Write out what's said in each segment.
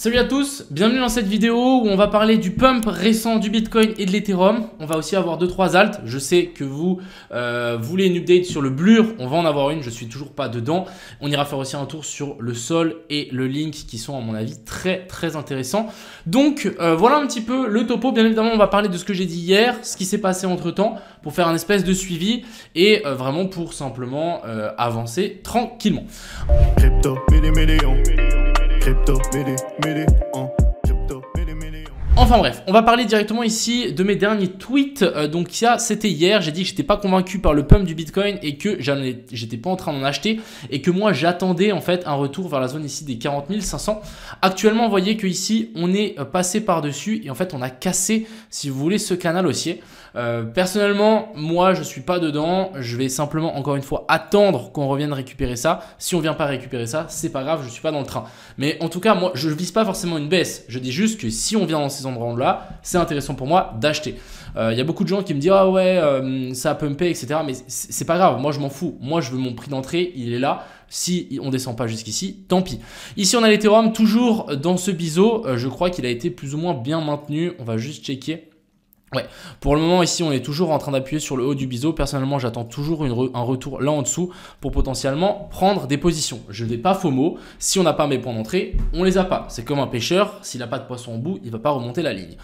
Salut à tous, bienvenue dans cette vidéo où on va parler du pump récent du Bitcoin et de l'Ethereum. On va aussi avoir 2-3 alts. Je sais que vous voulez une update sur le Blur, on va en avoir une, je suis toujours pas dedans. On ira faire aussi un tour sur le Sol et le Link qui sont à mon avis très intéressants. Donc voilà un petit peu le topo. Bien évidemment on va parler de ce que j'ai dit hier, ce qui s'est passé entre temps pour faire un espèce de suivi et vraiment pour simplement avancer tranquillement. Crypto, million. Crypto, million. Crypto, million. Enfin bref, on va parler directement ici de mes derniers tweets. Donc ça, c'était hier, j'ai dit que j'étais pas convaincu par le pump du Bitcoin et que j'étais pas en train d'en acheter et que moi j'attendais en fait un retour vers la zone ici des 40 500. Actuellement, vous voyez que ici on est passé par-dessus et en fait on a cassé, si vous voulez, ce canal haussier. Personnellement, moi je suis pas dedans, je vais simplement encore une fois attendre qu'on revienne récupérer ça. Si on vient pas récupérer ça, c'est pas grave, je suis pas dans le train. Mais en tout cas, moi je vise pas forcément une baisse, je dis juste que si on vient dans ces endroits là, c'est intéressant pour moi d'acheter. Il y a beaucoup de gens qui me disent ah ouais ça a pumpé etc, mais c'est pas grave, moi je m'en fous, moi je veux mon prix d'entrée, il est là. Si on descend pas jusqu'ici, tant pis. Ici on a l'Ethereum toujours dans ce biseau, je crois qu'il a été plus ou moins bien maintenu, on va juste checker. Ouais, pour le moment ici on est toujours en train d'appuyer sur le haut du biseau. Personnellement j'attends toujours un retour là en dessous pour potentiellement prendre des positions. Je n'ai pas FOMO, si on n'a pas mes points d'entrée, on les a pas. C'est comme un pêcheur, s'il n'a pas de poisson au bout, il ne va pas remonter la ligne.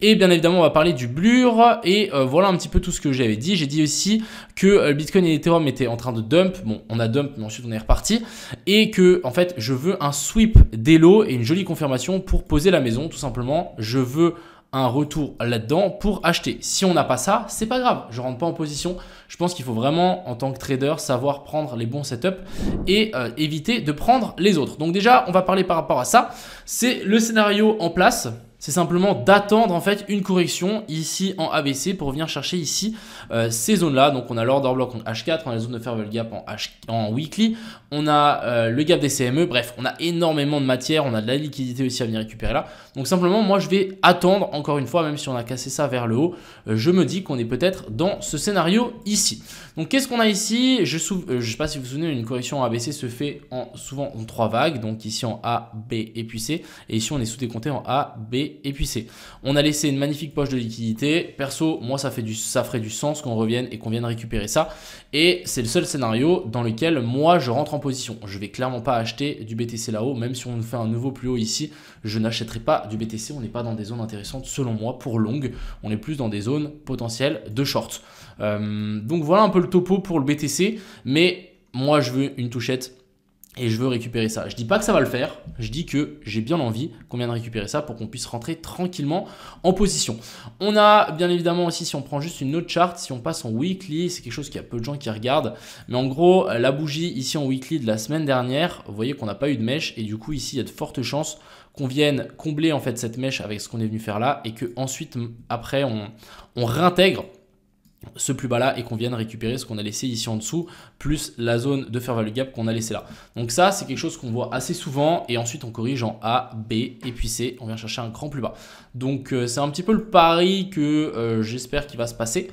Et bien évidemment on va parler du Blur et voilà un petit peu tout ce que j'avais dit. J'ai dit aussi que le Bitcoin et l'Ethereum étaient en train de dump. Bon, on a dump mais ensuite on est reparti. Et que en fait je veux un sweep d'Elo et une jolie confirmation pour poser la maison tout simplement. Je veux un retour là-dedans pour acheter. Si on n'a pas ça, c'est pas grave, je rentre pas en position. Je pense qu'il faut vraiment, en tant que trader, savoir prendre les bons setups et éviter de prendre les autres. Donc déjà, on va parler par rapport à ça. C'est le scénario en place. C'est simplement d'attendre en fait une correction ici en ABC pour venir chercher ici ces zones-là. Donc on a l'order block en H4, on a la zone de fair value gap en weekly, on a le gap des CME, bref, on a énormément de matière, on a de la liquidité aussi à venir récupérer là. Donc simplement, moi je vais attendre encore une fois, même si on a cassé ça vers le haut, je me dis qu'on est peut-être dans ce scénario ici. Donc qu'est-ce qu'on a ici? Je ne sais pas si vous vous souvenez, une correction en ABC se fait souvent en 3 vagues. Donc ici en A, B et puis C. Et ici on est sous-décompté en A, B et puis C. On a laissé une magnifique poche de liquidité. Perso, moi ça ferait du sens qu'on revienne et qu'on vienne récupérer ça. Et c'est le seul scénario dans lequel moi je rentre en position. Je vais clairement pas acheter du BTC là-haut, même si on nous fait un nouveau plus haut ici, je n'achèterai pas du BTC. On n'est pas dans des zones intéressantes selon moi pour long. On est plus dans des zones potentielles de short. Donc voilà un peu le topo pour le BTC, mais moi je veux une touchette et je veux récupérer ça. Je dis pas que ça va le faire, je dis que j'ai bien envie qu'on vienne récupérer ça pour qu'on puisse rentrer tranquillement en position. On a bien évidemment aussi, si on prend juste une autre charte, si on passe en weekly, c'est quelque chose qu'il y a peu de gens qui regardent, mais en gros la bougie ici en weekly de la semaine dernière, vous voyez qu'on n'a pas eu de mèche et du coup ici il y a de fortes chances qu'on vienne combler en fait cette mèche avec ce qu'on est venu faire là et que ensuite après on réintègre ce plus bas là et qu'on vienne récupérer ce qu'on a laissé ici en dessous plus la zone de fair value gap qu'on a laissé là. Donc ça c'est quelque chose qu'on voit assez souvent et ensuite on corrige en A, B et puis C, on vient chercher un cran plus bas. Donc c'est un petit peu le pari que j'espère qu'il va se passer.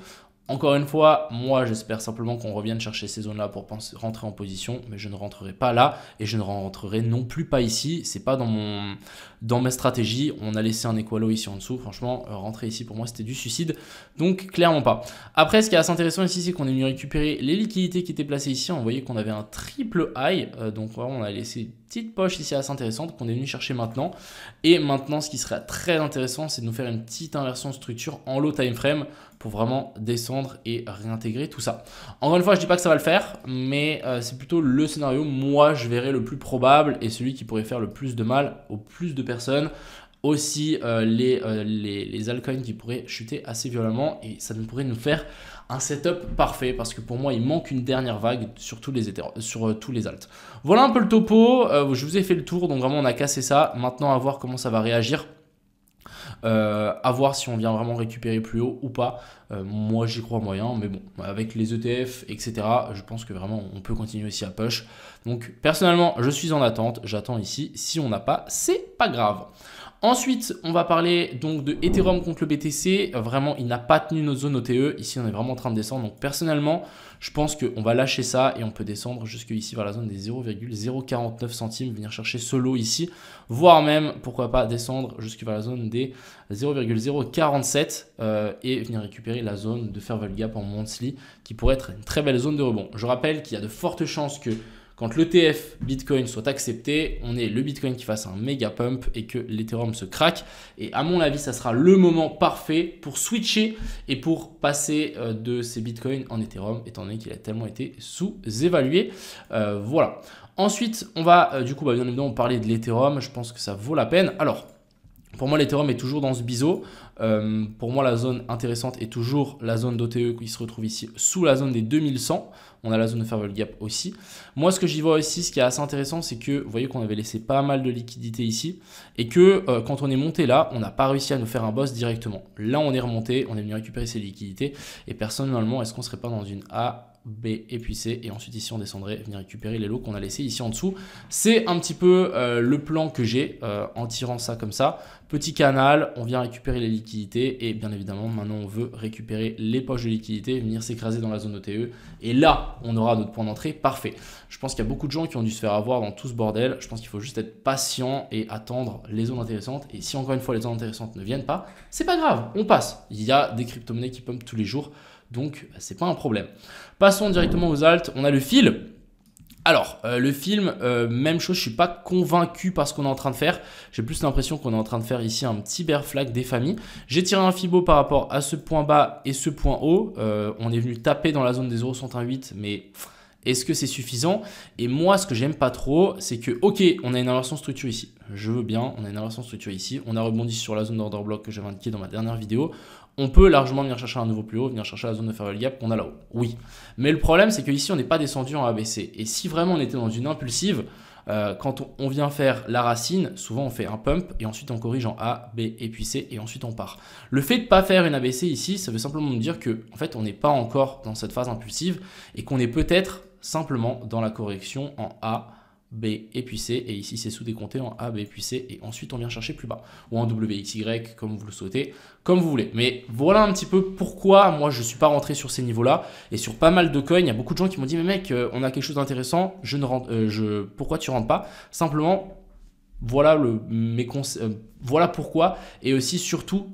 Encore une fois, moi j'espère simplement qu'on revienne chercher ces zones-là pour rentrer en position, mais je ne rentrerai pas là et je ne rentrerai non plus pas ici. C'est pas dans ma stratégie. On a laissé un équalo ici en dessous. Franchement, rentrer ici pour moi c'était du suicide, donc clairement pas. Après, ce qui est assez intéressant ici, c'est qu'on est venu récupérer les liquidités qui étaient placées ici. On voyait qu'on avait un triple high, donc voilà, on a laissé une petite poche ici assez intéressante qu'on est venu chercher maintenant. Et maintenant, ce qui serait très intéressant, c'est de nous faire une petite inversion de structure en low time frame pour vraiment descendre et réintégrer tout ça. Encore une fois, je dis pas que ça va le faire, mais c'est plutôt le scénario, moi, je verrais le plus probable et celui qui pourrait faire le plus de mal aux plus de personnes. Aussi, les altcoins qui pourraient chuter assez violemment et ça pourrait nous faire un setup parfait parce que pour moi, il manque une dernière vague sur tous les alts. Voilà un peu le topo. Je vous ai fait le tour, donc vraiment, on a cassé ça. Maintenant, à voir comment ça va réagir. À voir si on vient vraiment récupérer plus haut ou pas. Moi j'y crois moyen, mais bon, avec les ETF etc, je pense que vraiment on peut continuer aussi à push. Donc personnellement je suis en attente, j'attends ici, si on n'a pas c'est pas grave. Ensuite, on va parler donc de Ethereum contre le BTC. Vraiment, il n'a pas tenu notre zone OTE. Ici, on est vraiment en train de descendre. Donc, personnellement, je pense qu'on va lâcher ça et on peut descendre jusque ici vers la zone des 0,049 centimes, venir chercher ce lot ici, voire même, pourquoi pas, descendre jusque vers la zone des 0,047 et venir récupérer la zone de fair value gap en monthly qui pourrait être une très belle zone de rebond. Je rappelle qu'il y a de fortes chances que quand l'ETF Bitcoin soit accepté, on ait le Bitcoin qui fasse un méga pump et que l'Ethereum se craque. Et à mon avis, ça sera le moment parfait pour switcher et pour passer de ces Bitcoins en Ethereum, étant donné qu'il a tellement été sous-évalué. Voilà. Ensuite, on va du coup, bien évidemment, parler de l'Ethereum. Je pense que ça vaut la peine. Alors, pour moi, l'Ethereum est toujours dans ce biseau. Pour moi, la zone intéressante est toujours la zone d'OTE qui se retrouve ici sous la zone des 2100. On a la zone de fair value gap aussi. Moi, ce que j'y vois aussi, ce qui est assez intéressant, c'est que vous voyez qu'on avait laissé pas mal de liquidités ici et que quand on est monté là, on n'a pas réussi à nous faire un boss directement. Là, on est remonté, on est venu récupérer ces liquidités et personnellement, est-ce qu'on ne serait pas dans une A, B et puis C, et ensuite ici on descendrait venir récupérer les lots qu'on a laissés ici en dessous. C'est un petit peu le plan que j'ai en tirant ça comme ça. Petit canal, on vient récupérer les liquidités et bien évidemment maintenant on veut récupérer les poches de liquidités, venir s'écraser dans la zone OTE et là on aura notre point d'entrée parfait. Je pense qu'il y a beaucoup de gens qui ont dû se faire avoir dans tout ce bordel. Je pense qu'il faut juste être patient et attendre les zones intéressantes, et si encore une fois les zones intéressantes ne viennent pas, c'est pas grave, on passe. Il y a des crypto-monnaies qui pumpent tous les jours, donc c'est pas un problème. Passons directement aux alts. On a le fil. Alors, le film, même chose, je suis pas convaincu par ce qu'on est en train de faire. J'ai plus l'impression qu'on est en train de faire ici un petit bear flag des familles. J'ai tiré un Fibo par rapport à ce point bas et ce point haut. On est venu taper dans la zone des 0,108, mais est-ce que c'est suffisant? Et moi, ce que j'aime pas trop, c'est que, ok, on a une inversion de structure ici. Je veux bien, on a une inversion de structure ici. On a rebondi sur la zone d'order block que j'avais indiqué dans ma dernière vidéo. On peut largement venir chercher un nouveau plus haut, venir chercher la zone de fair value gap qu'on a là-haut. Oui. Mais le problème, c'est qu'ici, on n'est pas descendu en ABC. Et si vraiment on était dans une impulsive, quand on vient faire la racine, souvent on fait un pump et ensuite on corrige en A, B et puis C et ensuite on part. Le fait de ne pas faire une ABC ici, ça veut simplement nous dire que en fait, on n'est pas encore dans cette phase impulsive et qu'on est peut-être simplement dans la correction en A, B et puis C, et ici c'est sous-décompté en A, B puis C, et ensuite on vient chercher plus bas, ou en WXY comme vous le souhaitez, comme vous voulez. Mais voilà un petit peu pourquoi moi je ne suis pas rentré sur ces niveaux-là, et sur pas mal de coins, il y a beaucoup de gens qui m'ont dit mais mec, on a quelque chose d'intéressant, pourquoi tu rentres pas? Simplement, voilà, voilà pourquoi, et aussi surtout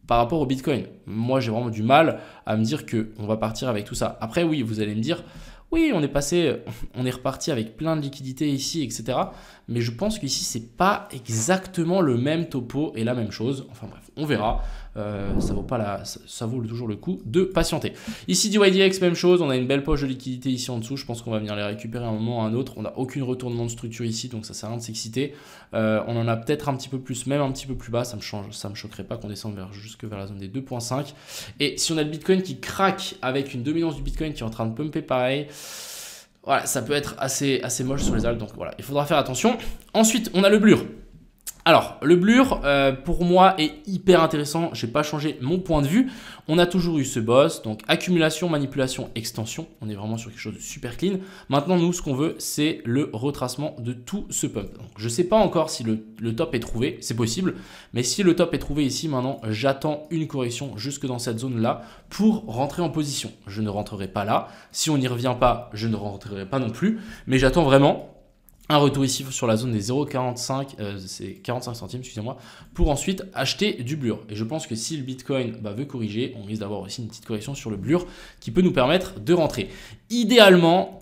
par rapport au Bitcoin. Moi j'ai vraiment du mal à me dire qu'on va partir avec tout ça. Après oui, vous allez me dire, oui, on est reparti avec plein de liquidités ici, etc. Mais je pense qu'ici, c'est pas exactement le même topo et la même chose. Enfin bref, on verra. Ça vaut toujours le coup de patienter. Ici, DYDX, même chose. On a une belle poche de liquidité ici en dessous. Je pense qu'on va venir les récupérer à un moment ou à un autre. On n'a aucun retournement de structure ici, donc ça sert à rien de s'exciter. On en a peut-être un petit peu plus, même un petit peu plus bas. Ça me choquerait pas qu'on descende jusque vers la zone des 2.5. Et si on a le Bitcoin qui craque avec une dominance du Bitcoin qui est en train de pumper pareil, voilà, ça peut être assez moche sur les alts. Donc voilà, il faudra faire attention. Ensuite, on a le Blur. Alors, le Blur, pour moi, est hyper intéressant. Je n'ai pas changé mon point de vue. On a toujours eu ce boss, donc accumulation, manipulation, extension. On est vraiment sur quelque chose de super clean. Maintenant, nous, ce qu'on veut, c'est le retracement de tout ce pump. Donc, je ne sais pas encore si le top est trouvé, c'est possible. Mais si le top est trouvé ici, maintenant, j'attends une correction jusque dans cette zone-là pour rentrer en position. Je ne rentrerai pas là. Si on n'y revient pas, je ne rentrerai pas non plus. Mais j'attends vraiment un retour ici sur la zone des 0,45, c'est 45 centimes, excusez-moi, pour ensuite acheter du Blur. Et je pense que si le Bitcoin veut corriger, on risque d'avoir aussi une petite correction sur le Blur qui peut nous permettre de rentrer. Idéalement,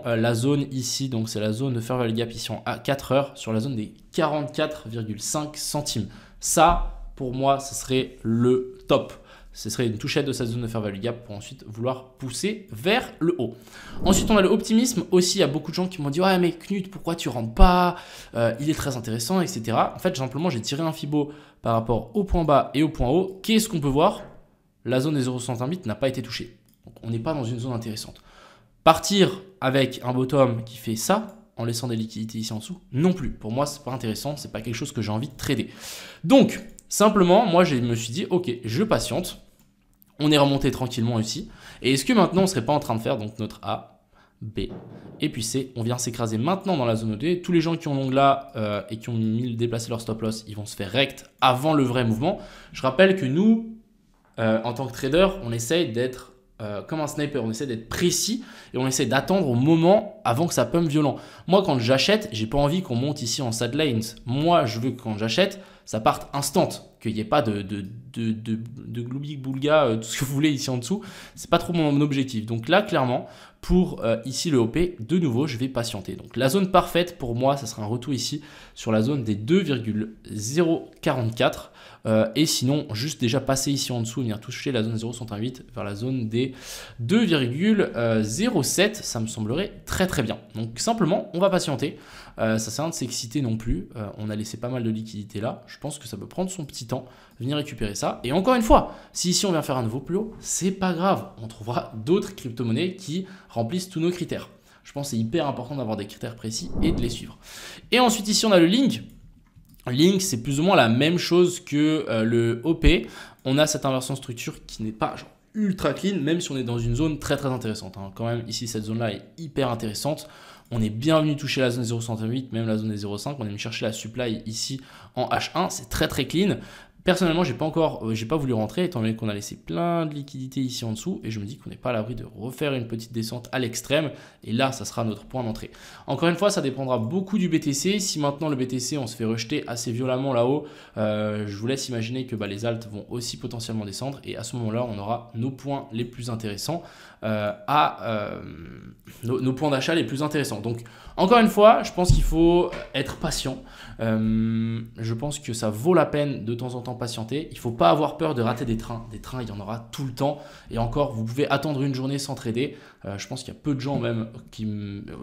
la zone ici, donc c'est la zone de fair value gap ici en 4 heures, sur la zone des 44,5 centimes. Ça, pour moi, ce serait le top. Ce serait une touchette de cette zone de fair value gap pour ensuite vouloir pousser vers le haut. Ensuite, on a le optimisme. Aussi, il y a beaucoup de gens qui m'ont dit « Ouais, mais Knut, pourquoi tu rentres pas? Il est très intéressant, etc. » En fait, simplement, j'ai tiré un Fibo par rapport au point bas et au point haut. Qu'est-ce qu'on peut voir? La zone des 0,68 n'a pas été touchée. Donc, on n'est pas dans une zone intéressante. Partir avec un bottom qui fait ça, en laissant des liquidités ici en dessous, non plus. Pour moi, c'est pas intéressant. C'est pas quelque chose que j'ai envie de trader. Donc, simplement, moi, je me suis dit, ok, je patiente. On est remonté tranquillement ici. Et est-ce que maintenant, on ne serait pas en train de faire donc notre A, B. Et puis C, on vient s'écraser maintenant dans la zone OD. Tous les gens qui ont long là et qui ont déplacé leur stop loss, ils vont se faire rect avant le vrai mouvement. Je rappelle que nous, en tant que trader, on essaye d'être comme un sniper, on essaie d'être précis et on essaie d'attendre au moment avant que ça pump violent. Moi, quand j'achète, j'ai pas envie qu'on monte ici en sad lanes. Moi, je veux que quand j'achète, ça parte instant, qu'il n'y ait pas de gloubi-boulga, tout ce que vous voulez ici en dessous. C'est pas trop mon objectif. Donc là, clairement, pour ici le OP, de nouveau, je vais patienter. Donc la zone parfaite pour moi, ça sera un retour ici sur la zone des 2,044. Et sinon, juste déjà passer ici en dessous, venir toucher la zone 0,108 vers la zone des 2,07, ça me semblerait très très bien. Donc simplement, on va patienter. Ça sert à rien de s'exciter non plus. On a laissé pas mal de liquidités là. Je pense que ça peut prendre son petit temps, venir récupérer ça. Et encore une fois, si ici on vient faire un nouveau plus haut, c'est pas grave. On trouvera d'autres crypto-monnaies qui remplissent tous nos critères. Je pense que c'est hyper important d'avoir des critères précis et de les suivre. Et ensuite ici, on a le Link. Link, c'est plus ou moins la même chose que le OP. On a cette inversion de structure qui n'est pas genre ultra clean, même si on est dans une zone très très intéressante. Hein. Quand même, ici, cette zone-là est hyper intéressante. On est bien venu toucher la zone 0,108, même la zone des 0,5. On est venu chercher la supply ici en H1. C'est très très clean. Personnellement, j'ai pas voulu rentrer étant donné qu'on a laissé plein de liquidités ici en dessous et je me dis qu'on n'est pas à l'abri de refaire une petite descente à l'extrême et là, ça sera notre point d'entrée. Encore une fois, ça dépendra beaucoup du BTC. Si maintenant le BTC, on se fait rejeter assez violemment là-haut, je vous laisse imaginer que les alts vont aussi potentiellement descendre et à ce moment-là, on aura nos points les plus intéressants nos points d'achat les plus intéressants. Donc, encore une fois, je pense qu'il faut être patient. Je pense que ça vaut la peine de temps en temps patienter. Il ne faut pas avoir peur de rater des trains. Des trains, il y en aura tout le temps. Et encore, vous pouvez attendre une journée sans trader. Je pense qu'il y a peu de gens même qui...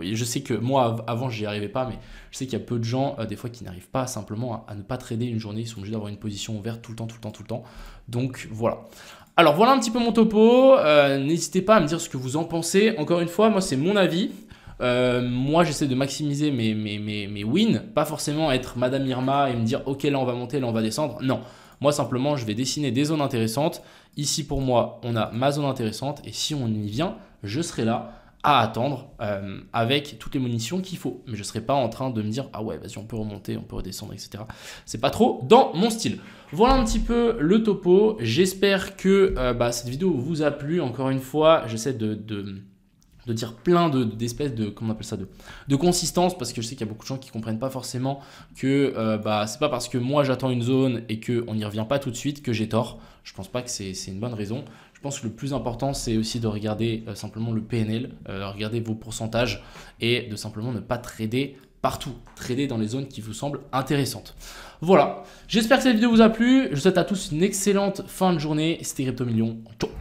Je sais que moi, avant, j'y arrivais pas, mais je sais qu'il y a peu de gens, des fois, qui n'arrivent pas simplement à ne pas trader une journée. Ils sont obligés d'avoir une position ouverte tout le temps. Donc, voilà. Alors, voilà un petit peu mon topo. N'hésitez pas à me dire ce que vous en pensez. Encore une fois, moi, c'est mon avis. Moi, j'essaie de maximiser mes wins, pas forcément être Madame Irma et me dire « Ok, là, on va monter, là, on va descendre ». Non, moi, simplement, je vais dessiner des zones intéressantes. Ici, pour moi, on a ma zone intéressante et si on y vient, je serai là à attendre avec toutes les munitions qu'il faut. Mais je ne serai pas en train de me dire « Ah ouais, vas-y, on peut remonter, on peut redescendre, etc. » C'est pas trop dans mon style. Voilà un petit peu le topo. J'espère que cette vidéo vous a plu. Encore une fois, j'essaie de dire plein d'espèces de, comment on appelle ça, de consistance, parce que je sais qu'il y a beaucoup de gens qui ne comprennent pas forcément que c'est pas parce que moi j'attends une zone et qu'on n'y revient pas tout de suite que j'ai tort. Je pense pas que c'est une bonne raison. Je pense que le plus important, c'est aussi de regarder simplement le PNL, regarder vos pourcentages et de simplement ne pas trader partout. Trader dans les zones qui vous semblent intéressantes. Voilà, j'espère que cette vidéo vous a plu. Je vous souhaite à tous une excellente fin de journée. C'était Crypto Millions. Ciao.